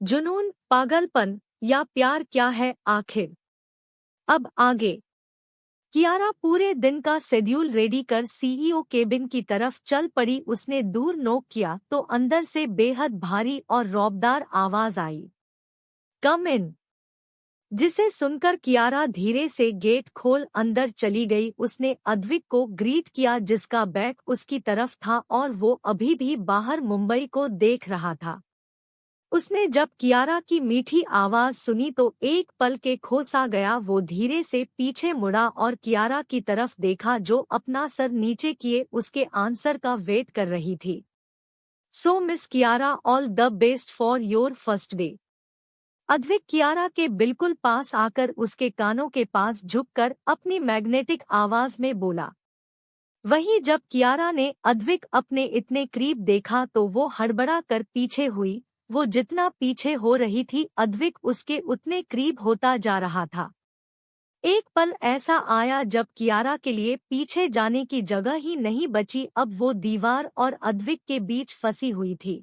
जुनून, पागलपन या प्यार क्या है आखिर? अब आगे। कियारा पूरे दिन का शेड्यूल रेडी कर सीईओ केबिन की तरफ चल पड़ी। उसने दूर नोक किया तो अंदर से बेहद भारी और रौबदार आवाज आई, कम इन। जिसे सुनकर कियारा धीरे से गेट खोल अंदर चली गई। उसने अद्विक को ग्रीट किया जिसका बैग उसकी तरफ था और वो अभी भी बाहर मुंबई को देख रहा था। उसने जब कियारा की मीठी आवाज सुनी तो एक पल के खो सा गया। वो धीरे से पीछे मुड़ा और कियारा की तरफ देखा जो अपना सर नीचे किए उसके आंसर का वेट कर रही थी। So miss Kiara, all the best for your first day. Advik Kiara के बिल्कुल पास आकर उसके कानों के पास झुककर अपनी मैग्नेटिक आवाज में बोला। वहीं जब कियारा ने अद्विक अपने इतने करीब देखा तो वो हड़बड़ा कर पीछे हुई। वो जितना पीछे हो रही थी अद्विक उसके उतने करीब होता जा रहा था। एक पल ऐसा आया जब कियारा के लिए पीछे जाने की जगह ही नहीं बची। अब वो दीवार और अद्विक के बीच फंसी हुई थी।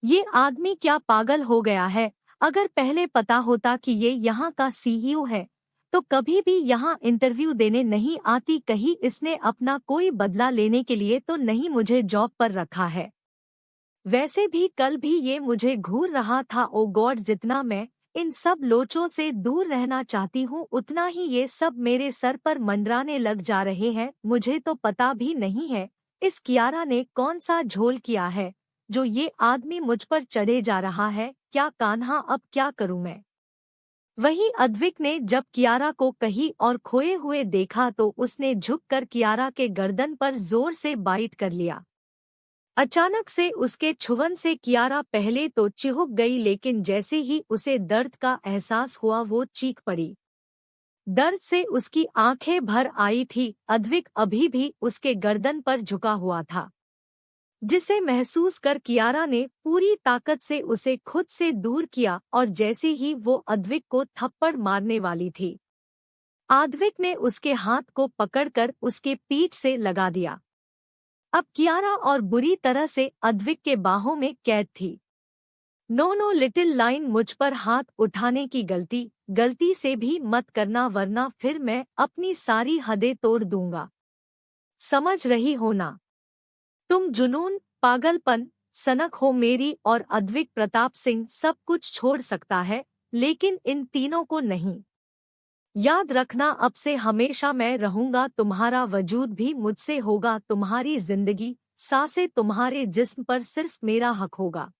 ये आदमी क्या पागल हो गया है? अगर पहले पता होता कि ये यहाँ का सीईओ है तो कभी भी यहाँ इंटरव्यू देने नहीं आती। कहीं इसने अपना कोई बदला लेने के लिए तो नहीं मुझे जॉब पर रखा है। वैसे भी कल भी ये मुझे घूर रहा था। ओ गॉड, जितना मैं इन सब लोचों से दूर रहना चाहती हूँ उतना ही ये सब मेरे सर पर मंडराने लग जा रहे हैं। मुझे तो पता भी नहीं है इस कियारा ने कौन सा झोल किया है जो ये आदमी मुझ पर चढ़े जा रहा है। क्या कान्हा, अब क्या करूं मैं? वही अद्विक ने जब कियारा को कहीं और खोए हुए देखा तो उसने झुककर कियारा के गर्दन पर जोर से बाइट कर लिया। अचानक से उसके छुवन से कियारा पहले तो चिहुक गई लेकिन जैसे ही उसे दर्द का एहसास हुआ वो चीख पड़ी। दर्द से उसकी आंखें भर आई थी। अद्विक अभी भी उसके गर्दन पर झुका हुआ था जिसे महसूस कर कियारा ने पूरी ताकत से उसे खुद से दूर किया और जैसे ही वो अद्विक को थप्पड़ मारने वाली थी अद्विक ने उसके हाथ को पकड़कर उसके पीठ से लगा दिया। अब कियारा और बुरी तरह से अद्विक के बाहों में कैद थी। नो नो लिटिल लाइन, मुझ पर हाथ उठाने की गलती से भी मत करना वरना फिर मैं अपनी सारी हदें तोड़ दूंगा। समझ रही हो ना? तुम जुनून, पागलपन, सनक हो मेरी। और अद्विक प्रताप सिंह सब कुछ छोड़ सकता है लेकिन इन तीनों को नहीं। याद रखना, अब से हमेशा मैं रहूंगा। तुम्हारा वजूद भी मुझसे होगा। तुम्हारी जिंदगी, सांसें तुम्हारे जिस्म पर सिर्फ मेरा हक होगा।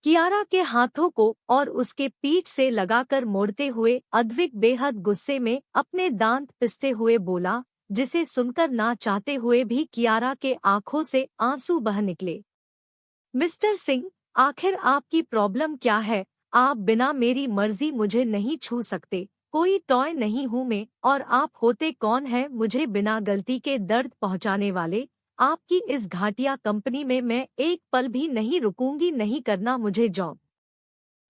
कियारा के हाथों को और उसके पीठ से लगाकर मोड़ते हुए अद्विक बेहद गुस्से में अपने दांत पिसते हुए बोला जिसे सुनकर ना चाहते हुए भी कियारा के आंखों से आंसू बह निकले। मिस्टर सिंह, आखिर आपकी प्रॉब्लम क्या है? आप बिना मेरी मर्जी मुझे नहीं छू सकते। कोई टॉय नहीं हूँ मैं। और आप होते कौन हैं मुझे बिना गलती के दर्द पहुँचाने वाले? आपकी इस घाटिया कंपनी में मैं एक पल भी नहीं रुकूंगी। नहीं करना मुझे जॉब।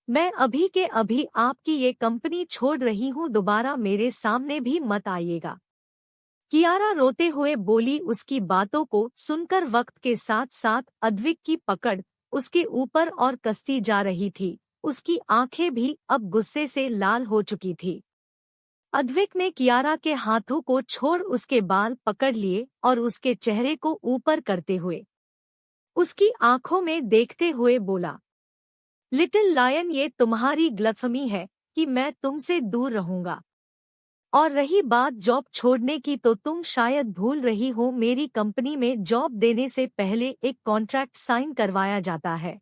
मैं अभी के अभी आपकी ये कंपनी छोड़ रही हूँ। दोबारा मेरे सामने भी मत आइएगा। कियारा रोते हुए बोली। उसकी बातों को सुनकर वक्त के साथ साथ अद्विक की पकड़ उसके ऊपर और कसती जा रही थी। उसकी आंखें भी अब गुस्से से लाल हो चुकी थी। अद्विक ने कियारा के हाथों को छोड़ उसके बाल पकड़ लिए और उसके चेहरे को ऊपर करते हुए उसकी आंखों में देखते हुए बोला, लिटिल लायन, ये तुम्हारी गलतफहमी है कि मैं तुमसे दूर रहूंगा। और रही बात जॉब छोड़ने की तो तुम शायद भूल रही हो मेरी कंपनी में जॉब देने से पहले एक कॉन्ट्रैक्ट साइन करवाया जाता है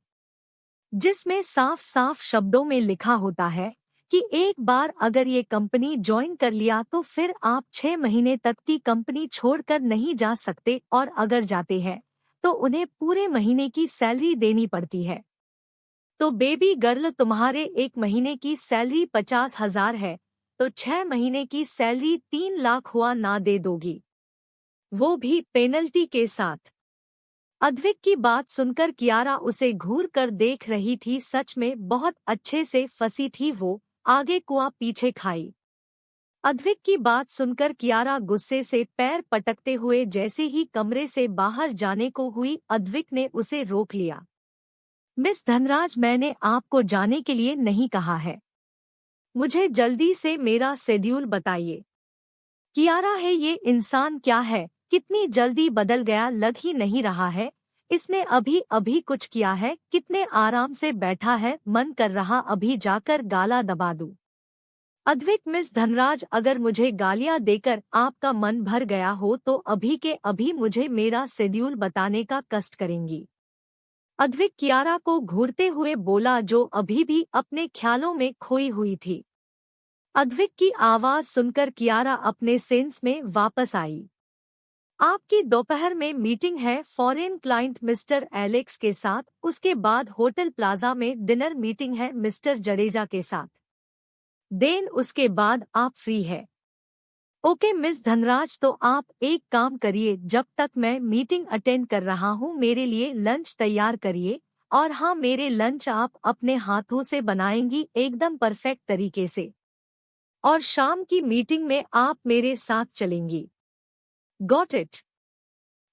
जिसमें साफ साफ शब्दों में लिखा होता है कि एक बार अगर ये कंपनी ज्वाइन कर लिया तो फिर आप 6 महीने तक की कंपनी छोड़कर नहीं जा सकते और अगर जाते हैं तो उन्हें पूरे महीने की सैलरी देनी पड़ती है। तो बेबी गर्ल, तुम्हारे 1 महीने की सैलरी 50,000 है तो 6 महीने की सैलरी 3 लाख हुआ ना दे दोगी? वो भी पेनल्टी के साथ। अद्विक की बात सुनकर कियारा उसे घूर कर देख रही थी। सच में बहुत अच्छे से फंसी थी वो। आगे कुआ पीछे खाई। अद्विक की बात सुनकर कियारा गुस्से से पैर पटकते हुए जैसे ही कमरे से बाहर जाने को हुई अद्विक ने उसे रोक लिया। मिस धनराज, मैंने आपको जाने के लिए नहीं कहा है। मुझे जल्दी से मेरा शेड्यूल बताइए। कियारा है ये इंसान क्या है, कितनी जल्दी बदल गया, लग ही नहीं रहा है। इसने अभी अभी कुछ किया है, कितने आराम से बैठा है, मन कर रहा अभी जाकर गाला दबा दूं। अद्विक, मिस धनराज, अगर मुझे गालियां देकर आपका मन भर गया हो तो अभी के अभी मुझे मेरा शेड्यूल बताने का कष्ट करेंगी। अद्विक कियारा को घूरते हुए बोला, जो अभी भी अपने ख्यालों में खोई हुई थी। अद्विक की आवाज सुनकर कियारा अपने सेंस में वापस आई। आपकी दोपहर में मीटिंग है फॉरेन क्लाइंट मिस्टर एलेक्स के साथ, उसके बाद होटल प्लाजा में डिनर मीटिंग है मिस्टर जडेजा के साथ। देन उसके बाद आप फ्री है। ओके मिस धनराज, तो आप एक काम करिए, जब तक मैं मीटिंग अटेंड कर रहा हूँ मेरे लिए लंच तैयार करिए। और हाँ, मेरे लंच आप अपने हाथों से बनाएंगी एकदम परफेक्ट तरीके से। और शाम की मीटिंग में आप मेरे साथ चलेंगी। Got it?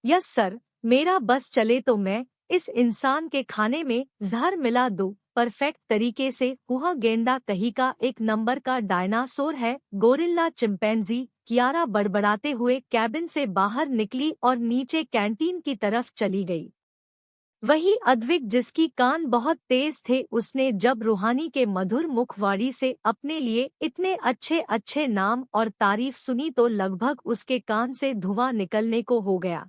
यस सर, मेरा बस चले तो मैं इस इंसान के खाने में जहर मिला दूं परफेक्ट तरीके से। वह गेंडा कहीं का एक नंबर का डायनासोर है, गोरिल्ला चिंपैंजी। कियारा बड़बड़ाते हुए कैबिन से बाहर निकली और नीचे कैंटीन की तरफ चली गई। वही अद्विक, जिसकी कान बहुत तेज थे, उसने जब रूहानी के मधुर मुखवाणी से अपने लिए इतने अच्छे अच्छे नाम और तारीफ सुनी तो लगभग उसके कान से धुआं निकलने को हो गया।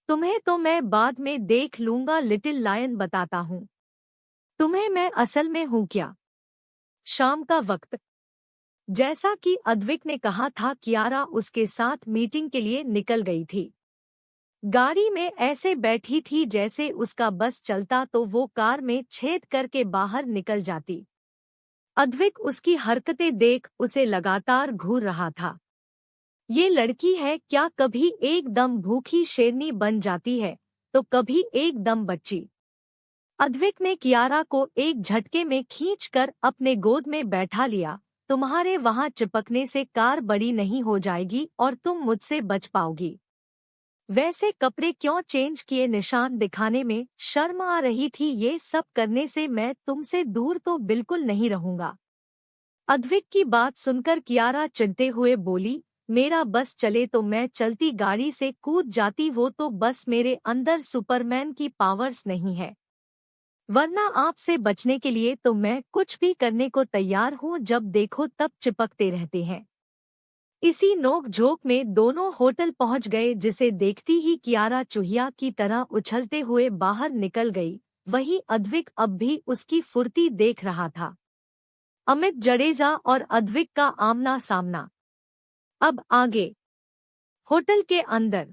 तुम्हें तो मैं बाद में देख लूंगा लिटिल लायन, बताता हूँ तुम्हें मैं असल में हूँ क्या। शाम का वक्त। जैसा कि अद्विक ने कहा था, कियारा उसके साथ मीटिंग के लिए निकल गई थी। गाड़ी में ऐसे बैठी थी जैसे उसका बस चलता तो वो कार में छेद करके बाहर निकल जाती। अद्विक उसकी हरकतें देख उसे लगातार घूर रहा था। ये लड़की है क्या, कभी एकदम भूखी शेरनी बन जाती है तो कभी एकदम बच्ची। अद्विक ने कियारा को एक झटके में खींचकर अपने गोद में बैठा लिया। तुम्हारे वहां चिपकने से कार बड़ी नहीं हो जाएगी और तुम मुझसे बच पाओगी। वैसे कपड़े क्यों चेंज किए, निशान दिखाने में शर्म आ रही थी। ये सब करने से मैं तुमसे दूर तो बिल्कुल नहीं रहूंगा। अद्विक की बात सुनकर कियारा चिढ़ते हुए बोली, मेरा बस चले तो मैं चलती गाड़ी से कूद जाती, वो तो बस मेरे अंदर सुपरमैन की पावर्स नहीं है, वरना आपसे बचने के लिए तो मैं कुछ भी करने को तैयार हूँ। जब देखो तब चिपकते रहते हैं। इसी नोक झोंक में दोनों होटल पहुंच गए, जिसे देखती ही कियारा चूहिया की तरह उछलते हुए बाहर निकल गई। वही अद्विक अब भी उसकी फुर्ती देख रहा था। अमित जडेजा और अद्विक का आमना सामना। अब आगे। होटल के अंदर,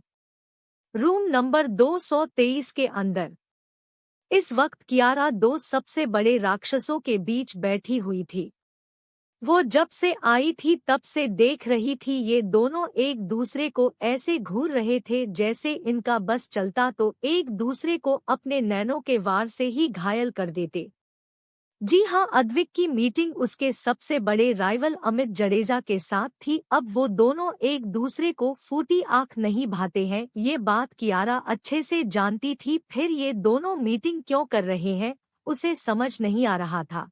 रूम नंबर 223 के अंदर। इस वक्त कियारा दो सबसे बड़े राक्षसों के बीच बैठी हुई थी। वो जब से आई थी तब से देख रही थी, ये दोनों एक दूसरे को ऐसे घूर रहे थे जैसे इनका बस चलता तो एक दूसरे को अपने नैनों के वार से ही घायल कर देते। जी हाँ, अद्विक की मीटिंग उसके सबसे बड़े राइवल अमित जडेजा के साथ थी। अब वो दोनों एक दूसरे को फूटी आंख नहीं भाते हैं, ये बात कियारा अच्छे से जानती थी। फिर ये दोनों मीटिंग क्यों कर रहे हैं उसे समझ नहीं आ रहा था।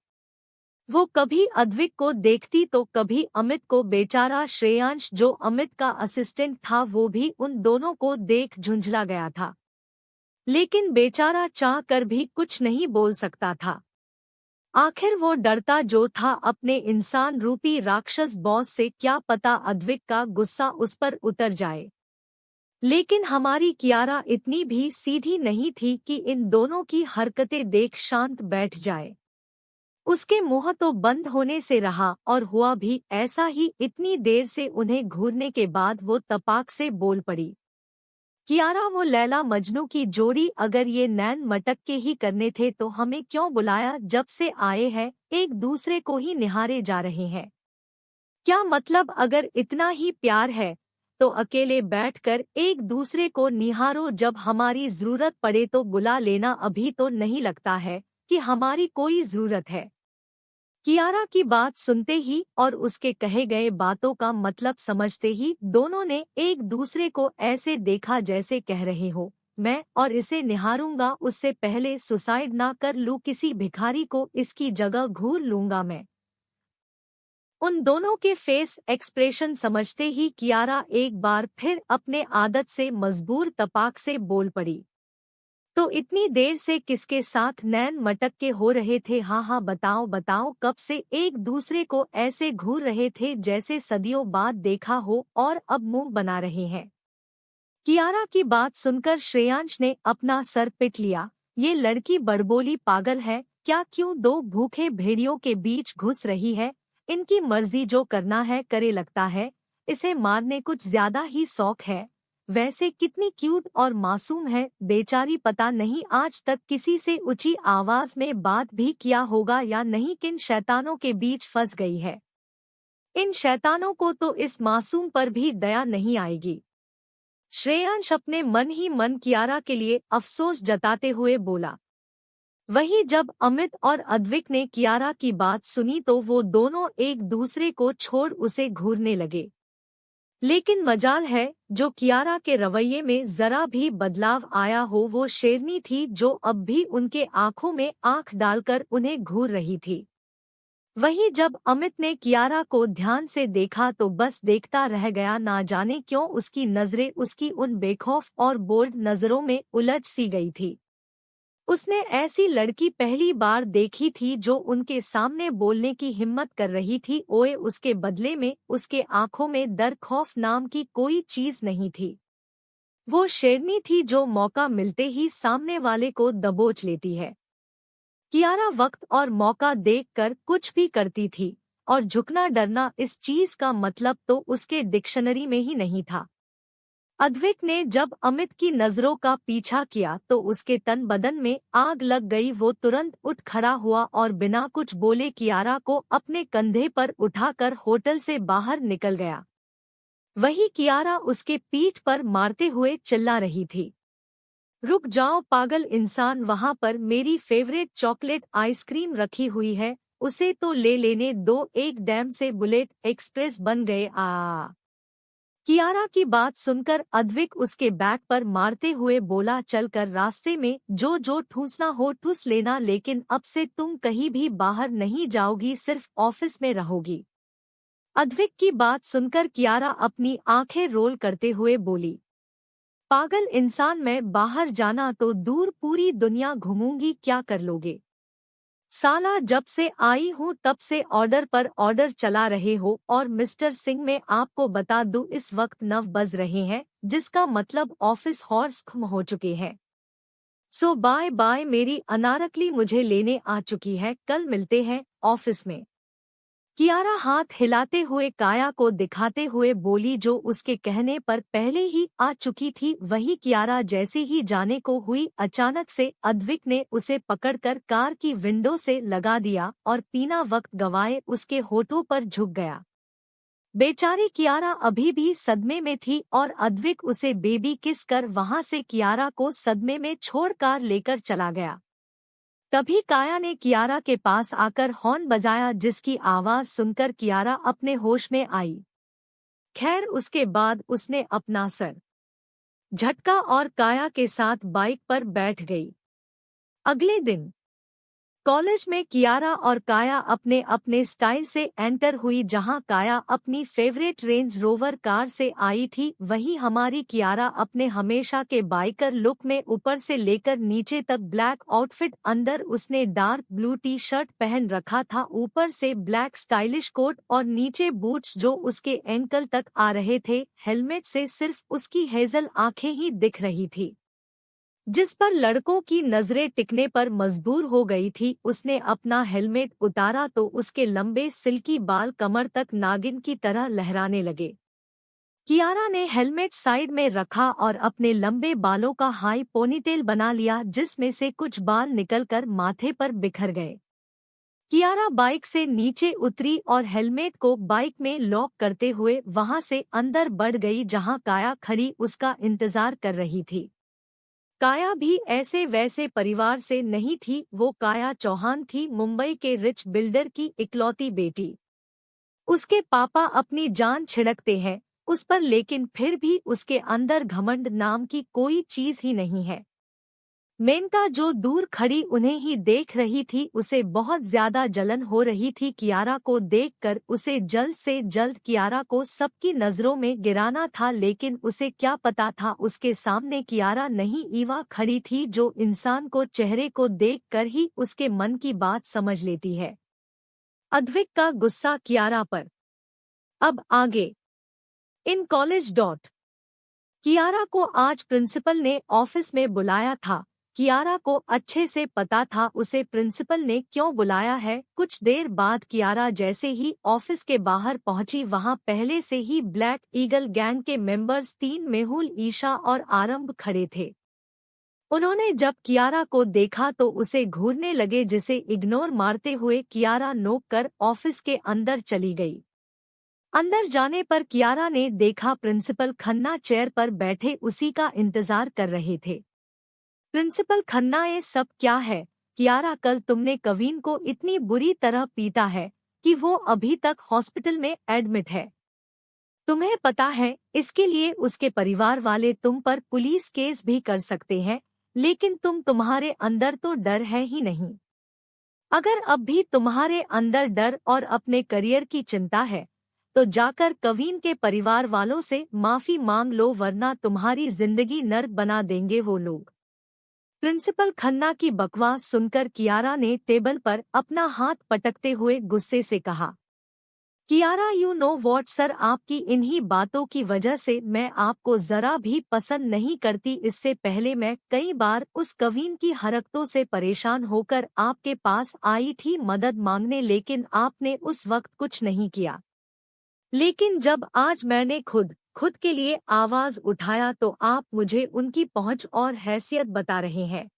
वो कभी अद्विक को देखती तो कभी अमित को। बेचारा श्रेयांश, जो अमित का असिस्टेंट था, वो भी उन दोनों को देख झुंझला गया था, लेकिन बेचारा चाह कर भी कुछ नहीं बोल सकता था। आखिर वो डरता जो था अपने इंसान रूपी राक्षस बॉस से, क्या पता अद्विक का गुस्सा उस पर उतर जाए। लेकिन हमारी कियारा इतनी भी सीधी नहीं थी कि इन दोनों की हरकतें देख शांत बैठ जाए। उसके मुंह तो बंद होने से रहा और हुआ भी ऐसा ही। इतनी देर से उन्हें घूरने के बाद वो तपाक से बोल पड़ी, कियारा, वो लैला मजनू की जोड़ी अगर ये नैन मटक के ही करने थे तो हमें क्यों बुलाया। जब से आए हैं एक दूसरे को ही निहारे जा रहे हैं। क्या मतलब, अगर इतना ही प्यार है तो अकेले बैठकर एक दूसरे को निहारो, जब हमारी जरूरत पड़े तो बुला लेना। अभी तो नहीं लगता है कि हमारी कोई जरूरत है। कियारा की बात सुनते ही और उसके कहे गए बातों का मतलब समझते ही दोनों ने एक दूसरे को ऐसे देखा जैसे कह रहे हो, मैं और इसे निहारूंगा, उससे पहले सुसाइड ना कर लूं, किसी भिखारी को इसकी जगह घूर लूंगा मैं। उन दोनों के फेस एक्सप्रेशन समझते ही कियारा एक बार फिर अपने आदत से मजबूर तपाक से बोल पड़ी। तो इतनी देर से किसके साथ नैन मटक के हो रहे थे? हाँ हाँ, बताओ बताओ, कब से एक दूसरे को ऐसे घूर रहे थे जैसे सदियों बाद देखा हो और अब मुंह बना रहे हैं। कियारा की बात सुनकर श्रेयांश ने अपना सर पिट लिया। ये लड़की बड़बोली पागल है क्या? क्यों दो भूखे भेड़ियों के बीच घुस रही है? इनकी मर्जी, जो करना है करे, लगता है इसे मारने कुछ ज्यादा ही शौक है। वैसे कितनी क्यूट और मासूम है बेचारी, पता नहीं आज तक किसी से ऊंची आवाज में बात भी किया होगा या नहीं, किन शैतानों के बीच फंस गई है। इन शैतानों को तो इस मासूम पर भी दया नहीं आएगी। श्रेयांश अपने मन ही मन कियारा के लिए अफसोस जताते हुए बोला। वहीं जब अमित और अद्विक ने कियारा की बात सुनी तो वो दोनों एक दूसरे को छोड़ उसे घूरने लगे। लेकिन मजाल है जो कियारा के रवैये में जरा भी बदलाव आया हो, वो शेरनी थी जो अब भी उनके आंखों में आंख डालकर उन्हें घूर रही थी। वहीं जब अमित ने कियारा को ध्यान से देखा तो बस देखता रह गया, ना जाने क्यों उसकी नजरें उसकी उन बेखौफ और बोल्ड नजरों में उलझ सी गई थी। उसने ऐसी लड़की पहली बार देखी थी जो उनके सामने बोलने की हिम्मत कर रही थी। ओए, उसके बदले में उसके आंखों में डर खौफ नाम की कोई चीज नहीं थी। वो शेरनी थी जो मौका मिलते ही सामने वाले को दबोच लेती है। कियारा वक्त और मौका देखकर कुछ भी करती थी, और झुकना डरना इस चीज का मतलब तो उसके डिक्शनरी में ही नहीं था। अद्विक ने जब अमित की नजरों का पीछा किया तो उसके तन बदन में आग लग गई। वो तुरंत उठ खड़ा हुआ और बिना कुछ बोले कियारा को अपने कंधे पर उठाकर होटल से बाहर निकल गया। वही कियारा उसके पीठ पर मारते हुए चिल्ला रही थी, रुक जाओ पागल इंसान, वहां पर मेरी फेवरेट चॉकलेट आइसक्रीम रखी हुई है, उसे तो ले लेने दो, एक डैम से बुलेट एक्सप्रेस बन गए। कियारा की बात सुनकर अद्विक उसके बैक पर मारते हुए बोला, चलकर रास्ते में जो जो ठूसना हो ठूस लेना, लेकिन अब से तुम कहीं भी बाहर नहीं जाओगी, सिर्फ ऑफिस में रहोगी। अद्विक की बात सुनकर कियारा अपनी आंखें रोल करते हुए बोली, पागल इंसान, मैं बाहर जाना तो दूर पूरी दुनिया घूमूंगी, क्या कर लोगे? साला जब से आई हूँ तब से ऑर्डर पर ऑर्डर चला रहे हो। और मिस्टर सिंह, मैं आपको बता दूं इस वक्त 9 बज रहे हैं, जिसका मतलब ऑफिस हॉर्स खत्म हो चुके हैं। सो बाय बाय, मेरी अनारकली मुझे लेने आ चुकी है, कल मिलते हैं ऑफिस में। कियारा हाथ हिलाते हुए काया को दिखाते हुए बोली, जो उसके कहने पर पहले ही आ चुकी थी। वही कियारा जैसे ही जाने को हुई, अचानक से अद्विक ने उसे पकड़कर कार की विंडो से लगा दिया और बिना वक्त गवाए उसके होठों पर झुक गया। बेचारी कियारा अभी भी सदमे में थी और अद्विक उसे बेबी किस कर वहां से कियारा को सदमे में छोड़ कार लेकर चला गया। तभी काया ने कियारा के पास आकर हॉर्न बजाया, जिसकी आवाज सुनकर कियारा अपने होश में आई। खैर, उसके बाद उसने अपना सर झटका और काया के साथ बाइक पर बैठ गई। अगले दिन कॉलेज में कियारा और काया अपने अपने स्टाइल से एंटर हुई। जहां काया अपनी फेवरेट रेंज रोवर कार से आई थी, वहीं हमारी कियारा अपने हमेशा के बाइकर लुक में ऊपर से लेकर नीचे तक ब्लैक आउटफिट, अंदर उसने डार्क ब्लू टी शर्ट पहन रखा था, ऊपर से ब्लैक स्टाइलिश कोट और नीचे बूट्स जो उसके एंकल तक आ रहे थे। हेलमेट से सिर्फ उसकी हेजल आंखें ही दिख रही थी, जिस पर लड़कों की नजरें टिकने पर मजबूर हो गई थी। उसने अपना हेलमेट उतारा तो उसके लंबे सिल्की बाल कमर तक नागिन की तरह लहराने लगे। कियारा ने हेलमेट साइड में रखा और अपने लंबे बालों का हाई पोनीटेल बना लिया, जिसमें से कुछ बाल निकलकर माथे पर बिखर गए। कियारा बाइक से नीचे उतरी और हेलमेट को बाइक में लॉक करते हुए वहां से अंदर बढ़ गई, जहां काया खड़ी उसका इंतजार कर रही थी। काया भी ऐसे वैसे परिवार से नहीं थी, वो काया चौहान थी, मुंबई के रिच बिल्डर की इकलौती बेटी। उसके पापा अपनी जान छिड़कते हैं उस पर, लेकिन फिर भी उसके अंदर घमंड नाम की कोई चीज ही नहीं है। मेनका जो दूर खड़ी उन्हें ही देख रही थी, उसे बहुत ज्यादा जलन हो रही थी कियारा को देखकर। उसे जल्द से जल्द कियारा को सबकी नजरों में गिराना था, लेकिन उसे क्या पता था उसके सामने कियारा नहीं ईवा खड़ी थी, जो इंसान को चेहरे को देखकर ही उसके मन की बात समझ लेती है। अद्विक का गुस्सा कियारा पर। अब आगे इन कॉलेज डॉट। कियारा को आज प्रिंसिपल ने ऑफिस में बुलाया था। कियारा को अच्छे से पता था उसे प्रिंसिपल ने क्यों बुलाया है। कुछ देर बाद कियारा जैसे ही ऑफिस के बाहर पहुंची, वहां पहले से ही ब्लैक ईगल गैंग के मेंबर्स 3 मेहुल, ईशा और आरंभ खड़े थे। उन्होंने जब कियारा को देखा तो उसे घूरने लगे, जिसे इग्नोर मारते हुए कियारा नोक कर ऑफिस के अंदर चली गई। अंदर जाने पर कियारा ने देखा प्रिंसिपल खन्ना चेयर पर बैठे उसी का इंतजार कर रहे थे। प्रिंसिपल खन्ना, ये सब क्या है? कियारा, कल तुमने कवीन को इतनी बुरी तरह पीटा है कि वो अभी तक हॉस्पिटल में एडमिट है। तुम्हें पता है इसके लिए उसके परिवार वाले तुम पर पुलिस केस भी कर सकते हैं, लेकिन तुम्हारे अंदर तो डर है ही नहीं। अगर अब भी तुम्हारे अंदर डर और अपने करियर की चिंता है तो जाकर कवीन के परिवार वालों से माफी मांग लो, वरना तुम्हारी जिंदगी नर्क बना देंगे वो लोग। प्रिंसिपल खन्ना की बकवास सुनकर कियारा ने टेबल पर अपना हाथ पटकते हुए गुस्से से कहा, Kiara, you know what sir, आपकी इन्हीं बातों की वजह से मैं आपको जरा भी पसंद नहीं करती। इससे पहले मैं कई बार उस कवीन की हरकतों से परेशान होकर आपके पास आई थी मदद मांगने, लेकिन आपने उस वक्त कुछ नहीं किया। लेकिन जब आज मैंने खुद के लिए आवाज उठाया तो आप मुझे उनकी पहुंच और हैसियत बता रहे हैं।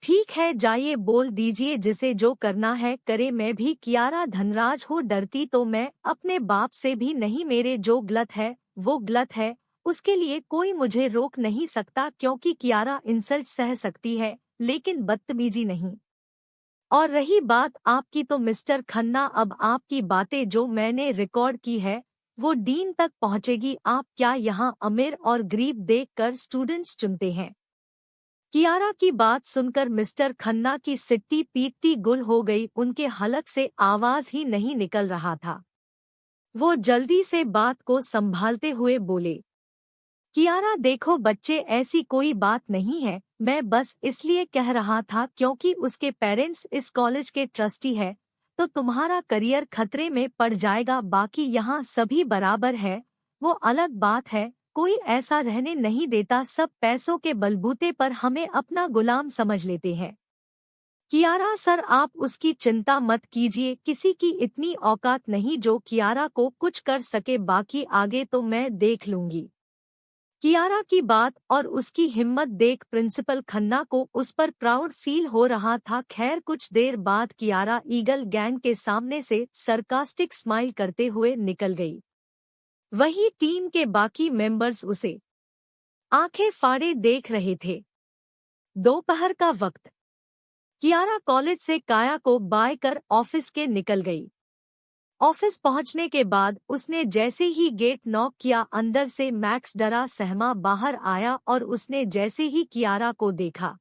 ठीक है, जाइए बोल दीजिए, जिसे जो करना है करे। मैं भी कियारा धनराज हूँ, डरती तो मैं अपने बाप से भी नहीं। मेरे जो गलत है वो गलत है, उसके लिए कोई मुझे रोक नहीं सकता, क्योंकि कियारा इंसल्ट सह सकती है लेकिन बदतमीजी नहीं। और रही बात आपकी तो मिस्टर खन्ना, अब आपकी बातें जो मैंने रिकॉर्ड की है वो डीन तक पहुंचेगी। आप क्या यहाँ अमीर और गरीब देखकर स्टूडेंट्स चुनते हैं? कियारा की बात सुनकर मिस्टर खन्ना की सिट्टी पीटती गुल हो गई। उनके हलक से आवाज ही नहीं निकल रहा था। वो जल्दी से बात को संभालते हुए बोले, कियारा देखो बच्चे, ऐसी कोई बात नहीं है। मैं बस इसलिए कह रहा था क्योंकि उसके पेरेंट्स इस कॉलेज के ट्रस्टी है, तो तुम्हारा करियर खतरे में पड़ जाएगा। बाकी यहाँ सभी बराबर है, वो अलग बात है। कोई ऐसा रहने नहीं देता, सब पैसों के बलबूते पर हमें अपना गुलाम समझ लेते हैं। कियारा सर, आप उसकी चिंता मत कीजिए, किसी की इतनी औकात नहीं जो कियारा को कुछ कर सके। बाकी आगे तो मैं देख लूंगी। कियारा की बात और उसकी हिम्मत देख प्रिंसिपल खन्ना को उस पर प्राउड फील हो रहा था। खैर, कुछ देर बाद कियारा ईगल गैंग के सामने से सरकास्टिक स्माइल करते हुए निकल गई। वही टीम के बाकी मेंबर्स उसे आंखें फाड़े देख रहे थे। दोपहर का वक्त। कियारा कॉलेज से काया को बाय कर ऑफिस के निकल गई। ऑफिस पहुंचने के बाद उसने जैसे ही गेट नॉक किया, अंदर से मैक्स डरा सहमा बाहर आया और उसने जैसे ही कियारा को देखा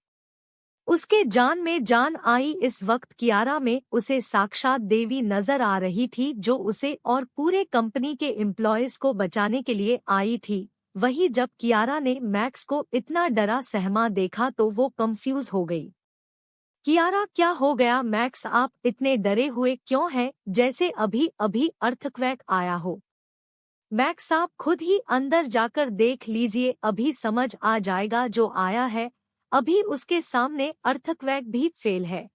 उसके जान में जान आई। इस वक्त कियारा में उसे साक्षात देवी नजर आ रही थी, जो उसे और पूरे कंपनी के एम्प्लॉयज को बचाने के लिए आई थी। वही जब कियारा ने मैक्स को इतना डरा सहमा देखा तो वो कंफ्यूज हो गई। कियारा, क्या हो गया मैक्स, आप इतने डरे हुए क्यों हैं, जैसे अभी अभी अर्थक्वेक आया हो? मैक्स, आप खुद ही अंदर जाकर देख लीजिए, अभी समझ आ जाएगा जो आया है। अभी उसके सामने अर्थक्वेक भी फेल है।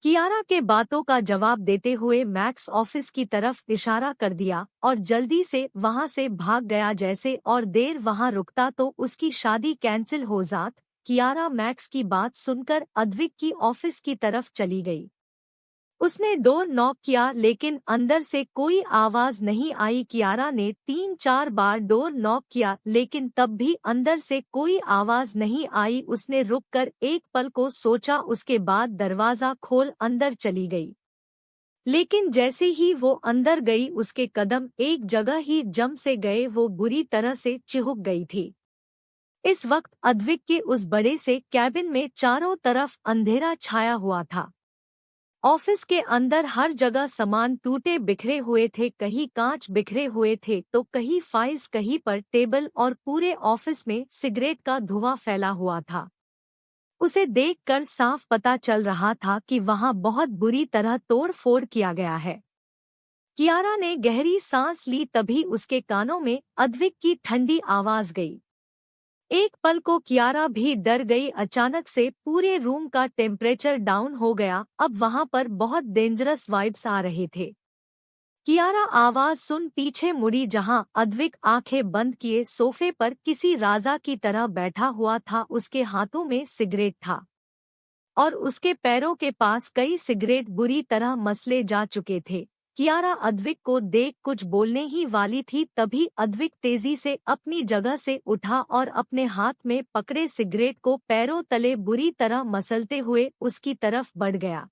कियारा के बातों का जवाब देते हुए मैक्स ऑफिस की तरफ इशारा कर दिया और जल्दी से वहां से भाग गया। जैसे और देर वहां रुकता तो उसकी शादी कैंसिल हो जात। कियारा मैक्स की बात सुनकर अद्विक की ऑफिस की तरफ चली गई। उसने डोर नॉक किया लेकिन अंदर से कोई आवाज नहीं आई। कियारा ने 3-4 बार डोर नॉक किया लेकिन तब भी अंदर से कोई आवाज नहीं आई। उसने रुककर एक पल को सोचा, उसके बाद दरवाजा खोल अंदर चली गई। लेकिन जैसे ही वो अंदर गई उसके कदम एक जगह ही जम से गए, वो बुरी तरह से चिहुक गई थी। इस वक्त अद्विक के उस बड़े से कैबिन में चारों तरफ अंधेरा छाया हुआ था। ऑफिस के अंदर हर जगह सामान टूटे बिखरे हुए थे, कहीं कांच बिखरे हुए थे तो कहीं फाइल्स, कहीं पर टेबल, और पूरे ऑफिस में सिगरेट का धुआं फैला हुआ था। उसे देखकर साफ पता चल रहा था कि वहां बहुत बुरी तरह तोड़ फोड़ किया गया है। कियारा ने गहरी सांस ली, तभी उसके कानों में अद्विक की ठंडी आवाज गई। एक पल को कियारा भी डर गई। अचानक से पूरे रूम का टेम्परेचर डाउन हो गया। अब वहां पर बहुत डेंजरस वाइब्स आ रहे थे। कियारा आवाज सुन पीछे मुड़ी, जहां अद्विक आंखें बंद किए सोफे पर किसी राजा की तरह बैठा हुआ था। उसके हाथों में सिगरेट था और उसके पैरों के पास कई सिगरेट बुरी तरह मसले जा चुके थे। कियारा अद्विक को देख कुछ बोलने ही वाली थी, तभी अद्विक तेजी से अपनी जगह से उठा और अपने हाथ में पकड़े सिगरेट को पैरों तले बुरी तरह मसलते हुए उसकी तरफ बढ़ गया,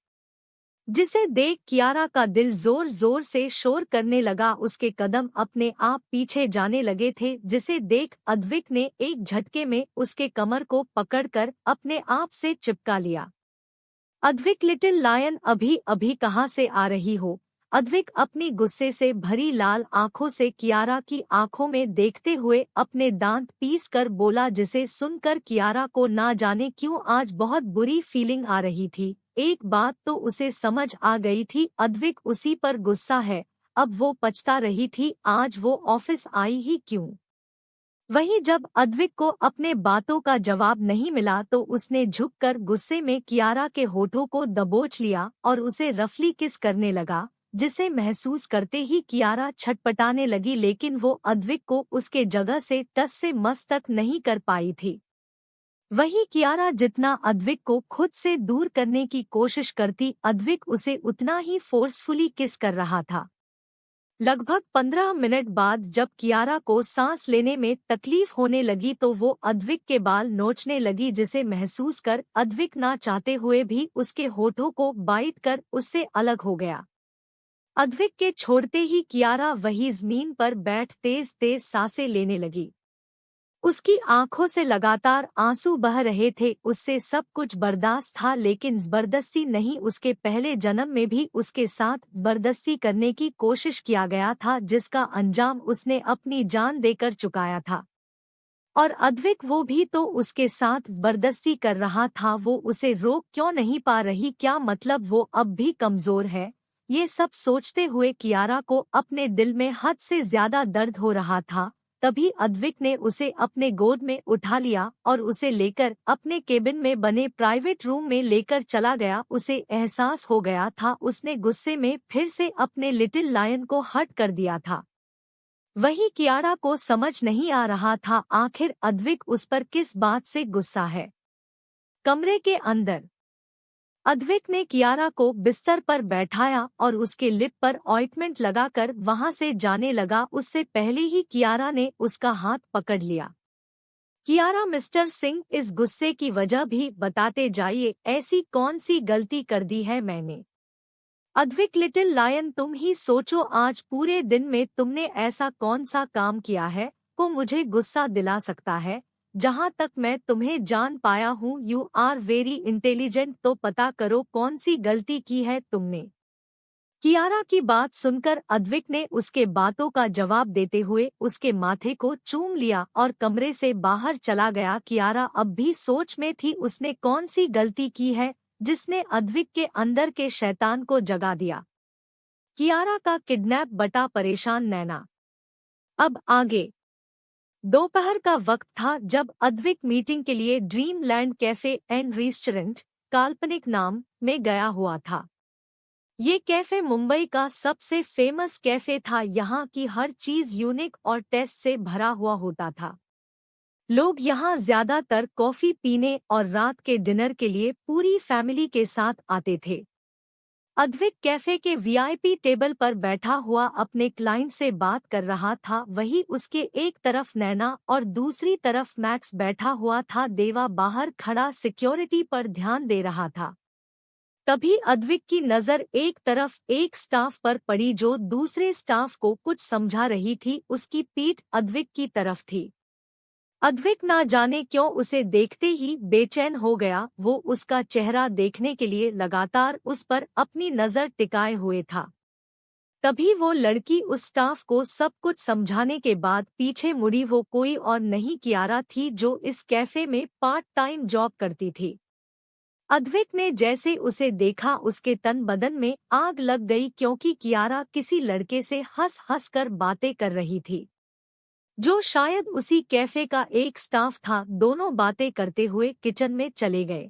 जिसे देख कियारा का दिल जोर जोर से शोर करने लगा। उसके कदम अपने आप पीछे जाने लगे थे, जिसे देख अद्विक ने एक झटके में उसके कमर को पकड़कर अपने आप से चिपका लिया। अद्विक, लिटिल लायन, अभी अभी कहाँ से आ रही हो? अद्विक अपनी गुस्से से भरी लाल आंखों से कियारा की आंखों में देखते हुए अपने दांत पीस कर बोला, जिसे सुनकर कियारा को ना जाने क्यों आज बहुत बुरी फीलिंग आ रही थी। एक बात तो उसे समझ आ गई थी, अद्विक उसी पर गुस्सा है। अब वो पछता रही थी आज वो ऑफिस आई ही क्यों। वहीं जब अद्विक को अपने बातों का जवाब नहीं मिला तो उसने झुककर गुस्से में कियारा के होठों को दबोच लिया और उसे रफली किस करने लगा, जिसे महसूस करते ही कियारा छटपटाने लगी, लेकिन वो अद्विक को उसके जगह से टस से मस तक नहीं कर पाई थी। वहीं कियारा जितना अद्विक को खुद से दूर करने की कोशिश करती, अद्विक उसे उतना ही फोर्सफुली किस कर रहा था। लगभग 15 मिनट बाद जब कियारा को सांस लेने में तकलीफ होने लगी तो वो अद्विक के बाल नोचने लगी, जिसे महसूस कर अद्विक ना चाहते हुए भी उसके होठों को बाइट कर उससे अलग हो गया। अद्विक के छोड़ते ही कियारा वही जमीन पर बैठ तेज तेज सांसें लेने लगी। उसकी आंखों से लगातार आंसू बह रहे थे। उससे सब कुछ बर्दाश्त था, लेकिन जबरदस्ती नहीं। उसके पहले जन्म में भी उसके साथ जबरदस्ती करने की कोशिश किया गया था, जिसका अंजाम उसने अपनी जान देकर चुकाया था। और अद्विक वो भी तो उसके साथ जबरदस्ती कर रहा था। वो उसे रोक क्यों नहीं पा रही? क्या मतलब वो अब भी कमजोर है? ये सब सोचते हुए कियारा को अपने दिल में हद से ज्यादा दर्द हो रहा था। तभी अद्विक ने उसे अपने गोद में उठा लिया और उसे लेकर अपने केबिन में बने प्राइवेट रूम में लेकर चला गया। उसे एहसास हो गया था उसने गुस्से में फिर से अपने लिटिल लायन को हर्ट कर दिया था। वही कियारा को समझ नहीं आ रहा था आखिर अद्विक उस पर किस बात से गुस्सा है। कमरे के अंदर अद्विक ने कियारा को बिस्तर पर बैठाया और उसके लिप पर ऑइंटमेंट लगाकर वहां से जाने लगा। उससे पहले ही कियारा ने उसका हाथ पकड़ लिया। कियारा, मिस्टर सिंह, इस गुस्से की वजह भी बताते जाइए। ऐसी कौन सी गलती कर दी है मैंने? अद्विक, लिटिल लायन, तुम ही सोचो आज पूरे दिन में तुमने ऐसा कौन सा काम किया है को मुझे गुस्सा दिला सकता है। जहाँ तक मैं तुम्हें जान पाया हूँ यू आर वेरी इंटेलिजेंट, तो पता करो कौन सी गलती की है तुमने। कियारा की बात सुनकर अद्विक ने उसके बातों का जवाब देते हुए उसके माथे को चूम लिया और कमरे से बाहर चला गया। कियारा अब भी सोच में थी उसने कौन सी गलती की है जिसने अद्विक के अंदर के शैतान को जगा दिया। कियारा का किडनैप बटा परेशान नैना। अब आगे। दोपहर का वक्त था जब अद्विक मीटिंग के लिए dream land cafe and restaurant, काल्पनिक नाम, में गया हुआ था। ये कैफे मुंबई का सबसे फेमस कैफे था। यहाँ की हर चीज यूनिक और टेस्ट से भरा हुआ होता था। लोग यहाँ ज्यादातर कॉफी पीने और रात के डिनर के लिए पूरी फैमिली के साथ आते थे। अद्विक कैफे के वीआईपी टेबल पर बैठा हुआ अपने क्लाइंट से बात कर रहा था। वही उसके एक तरफ नैना और दूसरी तरफ मैक्स बैठा हुआ था। देवा बाहर खड़ा सिक्योरिटी पर ध्यान दे रहा था। तभी अद्विक की नजर एक तरफ एक स्टाफ पर पड़ी जो दूसरे स्टाफ को कुछ समझा रही थी। उसकी पीठ अद्विक की तरफ थी। अद्विक ना जाने क्यों उसे देखते ही बेचैन हो गया। वो उसका चेहरा देखने के लिए लगातार उस पर अपनी नजर टिकाए हुए था। तभी वो लड़की उस स्टाफ को सब कुछ समझाने के बाद पीछे मुड़ी। वो कोई और नहीं कियारा थी जो इस कैफे में पार्ट टाइम जॉब करती थी। अद्विक ने जैसे उसे देखा उसके तन बदन में आग लग गई, क्योंकि कियारा किसी लड़के से हंस हंस कर बातें कर रही थी जो शायद उसी कैफे का एक स्टाफ था। दोनों बातें करते हुए किचन में चले गए।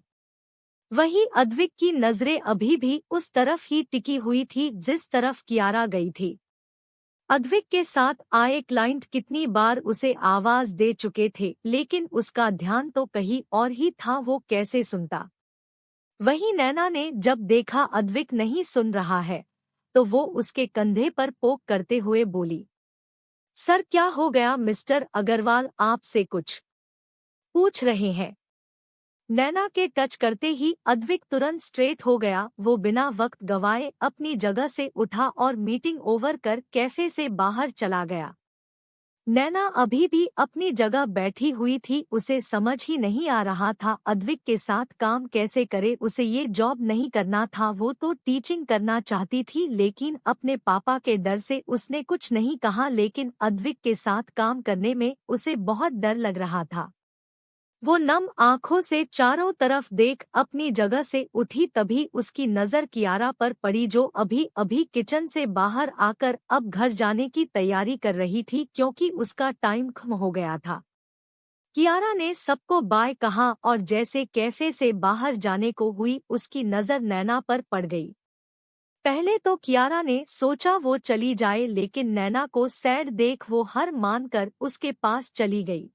वहीं अद्विक की नजरें अभी भी उस तरफ ही टिकी हुई थी जिस तरफ कियारा गई थी। अद्विक के साथ आए क्लाइंट कितनी बार उसे आवाज दे चुके थे, लेकिन उसका ध्यान तो कहीं और ही था। वो कैसे सुनता। वहीं नैना ने जब देखा अद्विक नहीं सुन रहा है तो वो उसके कंधे पर पोक करते हुए बोली, सर क्या हो गया मिस्टर अग्रवाल, आपसे कुछ पूछ रहे हैं। नैना के टच करते ही अद्विक तुरंत स्ट्रेट हो गया। वो बिना वक्त गवाए अपनी जगह से उठा और मीटिंग ओवर कर कैफे से बाहर चला गया। नैना अभी भी अपनी जगह बैठी हुई थी। उसे समझ ही नहीं आ रहा था अद्विक के साथ काम कैसे करे। उसे ये जॉब नहीं करना था, वो तो टीचिंग करना चाहती थी, लेकिन अपने पापा के डर से उसने कुछ नहीं कहा। लेकिन अद्विक के साथ काम करने में उसे बहुत डर लग रहा था। वो नम आंखों से चारों तरफ देख अपनी जगह से उठी। तभी उसकी नजर कियारा पर पड़ी जो अभी अभी किचन से बाहर आकर अब घर जाने की तैयारी कर रही थी, क्योंकि उसका टाइम खत्म हो गया था। कियारा ने सबको बाय कहा और जैसे कैफे से बाहर जाने को हुई उसकी नजर नैना पर पड़ गई। पहले तो कियारा ने सोचा वो चली जाए, लेकिन नैना को सैड देख वो हार मानकर उसके पास चली गई।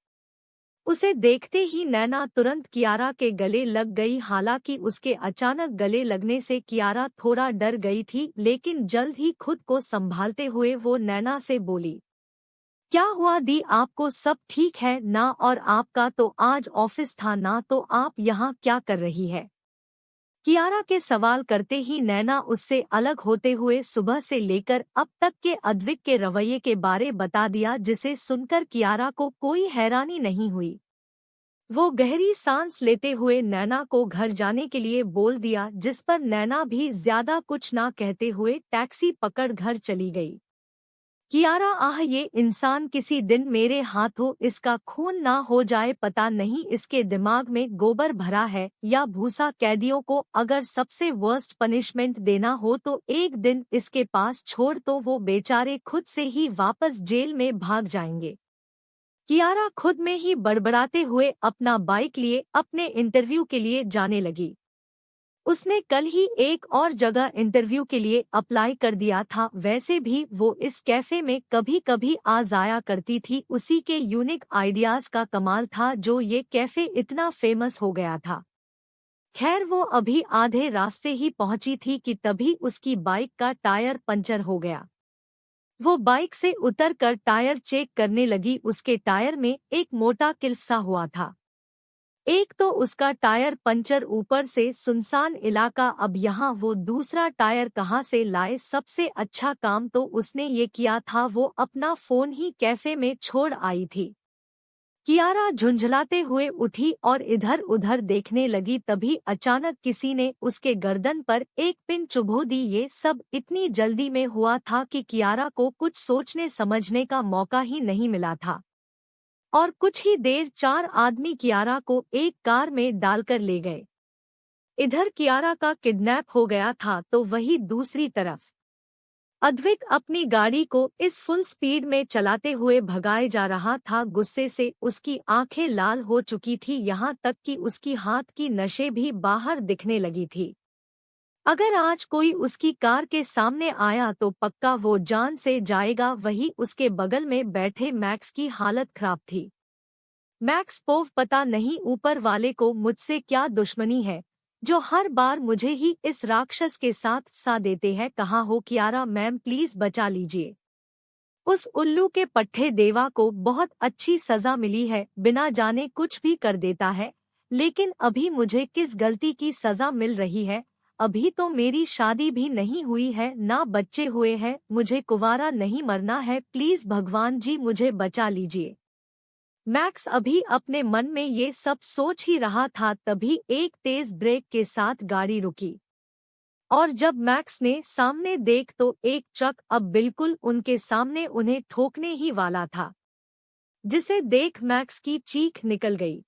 उसे देखते ही नैना तुरंत कियारा के गले लग गई। हालांकि उसके अचानक गले लगने से कियारा थोड़ा डर गई थी, लेकिन जल्द ही खुद को संभालते हुए वो नैना से बोली, क्या हुआ दी, आपको सब ठीक है ना? और आपका तो आज ऑफिस था ना, तो आप यहाँ क्या कर रही है? कियारा के सवाल करते ही नैना उससे अलग होते हुए सुबह से लेकर अब तक के अद्विक के रवैये के बारे बता दिया, जिसे सुनकर कियारा को कोई हैरानी नहीं हुई। वो गहरी सांस लेते हुए नैना को घर जाने के लिए बोल दिया, जिस पर नैना भी ज्यादा कुछ ना कहते हुए टैक्सी पकड़ घर चली गई। कियारा, आह ये इंसान किसी दिन मेरे हाथों इसका खून ना हो जाए। पता नहीं इसके दिमाग में गोबर भरा है या भूसा। कैदियों को अगर सबसे वर्स्ट पनिशमेंट देना हो तो एक दिन इसके पास छोड़ तो वो बेचारे खुद से ही वापस जेल में भाग जाएंगे। कियारा खुद में ही बड़बड़ाते हुए अपना बाइक लिए अपने इंटरव्यू के लिए जाने लगी। उसने कल ही एक और जगह इंटरव्यू के लिए अप्लाई कर दिया था। वैसे भी वो इस कैफे में कभी कभी आ जाया करती थी। उसी के यूनिक आइडियाज का कमाल था जो ये कैफे इतना फेमस हो गया था। खैर वो अभी आधे रास्ते ही पहुंची थी कि तभी उसकी बाइक का टायर पंचर हो गया। वो बाइक से उतरकर टायर चेक करने लगी। उसके टायर में एक मोटा किल्फ सा हुआ था। एक तो उसका टायर पंचर, ऊपर से सुनसान इलाका, अब यहाँ वो दूसरा टायर कहाँ से लाए? सबसे अच्छा काम तो उसने ये किया था, वो अपना फोन ही कैफे में छोड़ आई थी। कियारा झुंझलाते हुए उठी और इधर उधर देखने लगी। तभी अचानक किसी ने उसके गर्दन पर एक पिन चुभो दी। ये सब इतनी जल्दी में हुआ था कि कियारा को कुछ सोचने समझने का मौका ही नहीं मिला था। और कुछ ही देर 4 आदमी कियारा को एक कार में डालकर ले गए। इधर कियारा का किडनैप हो गया था तो वही दूसरी तरफ अद्विक अपनी गाड़ी को इस फुल स्पीड में चलाते हुए भगाए जा रहा था। गुस्से से उसकी आंखें लाल हो चुकी थी, यहाँ तक कि उसकी हाथ की नसें भी बाहर दिखने लगी थी। अगर आज कोई उसकी कार के सामने आया तो पक्का वो जान से जाएगा। वही उसके बगल में बैठे मैक्स की हालत खराब थी। मैक्स पोव, पता नहीं ऊपर वाले को मुझसे क्या दुश्मनी है जो हर बार मुझे ही इस राक्षस के साथ फंसा देते हैं। कहाँ हो कियारा मैम, प्लीज बचा लीजिए। उस उल्लू के पट्टे देवा को बहुत अच्छी सजा मिली है, बिना जाने कुछ भी कर देता है, लेकिन अभी मुझे किस गलती की सजा मिल रही है? अभी तो मेरी शादी भी नहीं हुई है, ना बच्चे हुए हैं, मुझे कुंवारा नहीं मरना है, प्लीज भगवान जी मुझे बचा लीजिए। मैक्स अभी अपने मन में ये सब सोच ही रहा था, तभी एक तेज ब्रेक के साथ गाड़ी रुकी। और जब मैक्स ने सामने देख तो एक ट्रक अब बिल्कुल उनके सामने उन्हें ठोकने ही वाला था, जिसे देख मैक्स की चीख निकल गई।